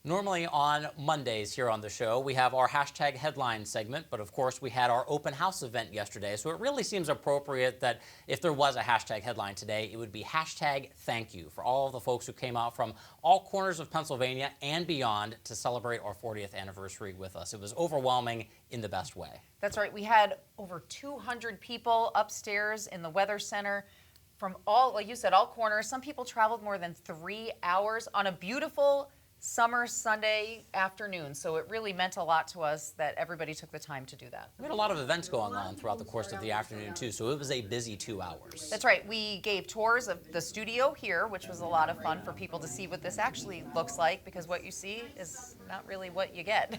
Normally on Mondays here on the show, we have our hashtag headline segment, but of course we had our open house event yesterday. So it really seems appropriate that if there was a hashtag headline today, it would be hashtag thank you for all of the folks who came out from all corners of Pennsylvania and beyond to celebrate our 40th anniversary with us. It was overwhelming in the best way. That's right. We had over 200 people upstairs in the Weather Center from all, like you said, all corners. Some people traveled more than 3 hours on a beautiful summer Sunday afternoon, so it really meant a lot to us that everybody took the time to do that. We had a lot of events going on throughout the course of the afternoon too, so it was a busy 2 hours. That's right. We gave tours of the studio here, which was a lot of fun for people to see what this actually looks like, because what you see is not really what you get.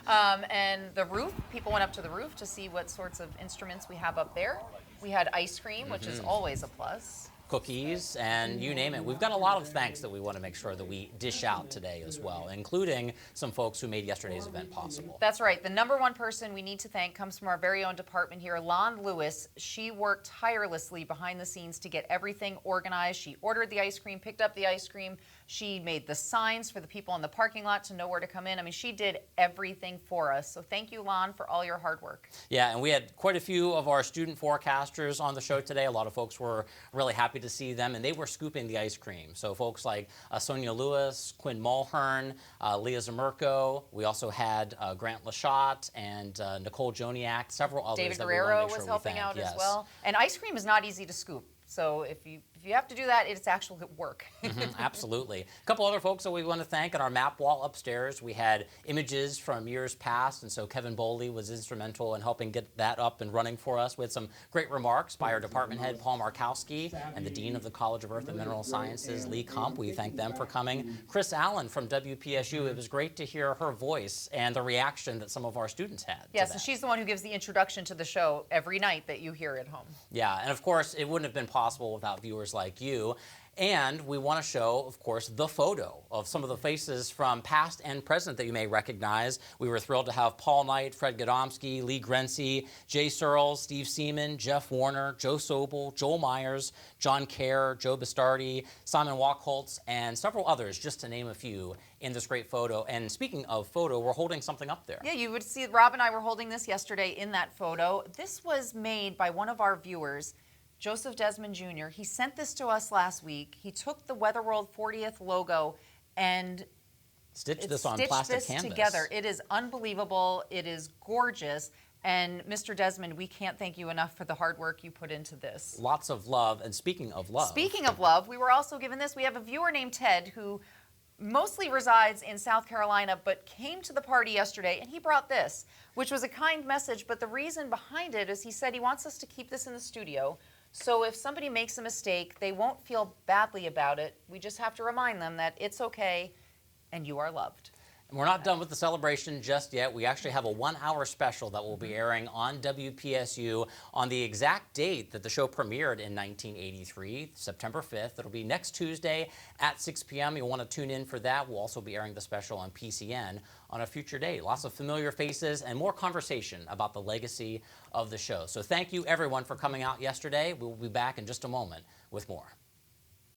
And the roof, people went up to the roof to see what sorts of instruments we have up there. We had ice cream, which is always a plus. Cookies, and you name it. We've got a lot of thanks that we want to make sure that we dish out today as well, including some folks who made yesterday's event possible. That's right. The number one person we need to thank comes from our very own department here, Lon Lewis. She worked tirelessly behind the scenes to get everything organized. She ordered the ice cream, picked up the ice cream. She made the signs for the people in the parking lot to know where to come in. I mean, she did everything for us. So thank you, Lon, for all your hard work. Yeah, and we had quite a few of our student forecasters on the show today. A lot of folks were really happy to see them, and they were scooping the ice cream. So folks like Sonia Lewis, Quinn Mulhern, Leah Zamerko. We also had Grant Lachot and Nicole Joniak, several others. David that Guerrero we was helping out yes. as well. And ice cream is not easy to scoop. So if you have to do that, it's actual work. Absolutely. A couple other folks that we want to thank on our map wall upstairs. We had images from years past, and so Kevin Boley was instrumental in helping get that up and running for us. We had some great remarks by our department head, Paul Markowski, and the Dean of the College of Earth and Mineral Sciences, Lee Kump. We thank them for coming. Chris Allen from WPSU. It was great to hear her voice and the reaction that some of our students had. Yes, and she's the one who gives the introduction to the show every night that you hear at home. Yeah, and of course, it wouldn't have been possible without viewers like you. And we want to show, of course, the photo of some of the faces from past and present that you may recognize. We were thrilled to have Paul Knight, Fred Godomsky, Lee Grency, Jay Searles, Steve Seaman, Jeff Warner, Joe Sobel, Joel Myers, John Kerr, Joe Bastardi, Simon Wachholtz, and several others, just to name a few, in this great photo. And speaking of photo, we're holding something up there. Yeah, you would see Rob and I were holding this yesterday in that photo. This was made by one of our viewers, Joseph Desmond Jr. He sent this to us last week. He took the Weather World 40th logo and stitched this on plastic canvas together. It is unbelievable. It is gorgeous. And Mr. Desmond, we can't thank you enough for the hard work you put into this. Lots of love. And speaking of love. Speaking of love, we were also given this. We have a viewer named Ted who mostly resides in South Carolina, but came to the party yesterday, and he brought this, which was a kind message. But the reason behind it is he said he wants us to keep this in the studio. So if somebody makes a mistake, they won't feel badly about it. We just have to remind them that it's okay and you are loved. And we're not done with the celebration just yet. We actually have a 1-hour special that will be airing on WPSU on the exact date that the show premiered in 1983, September 5th. It'll be next Tuesday at 6 p.m. You'll want to tune in for that. We'll also be airing the special on PCN on a future date. Lots of familiar faces and more conversation about the legacy of the show. So thank you, everyone, for coming out yesterday. We'll be back in just a moment with more.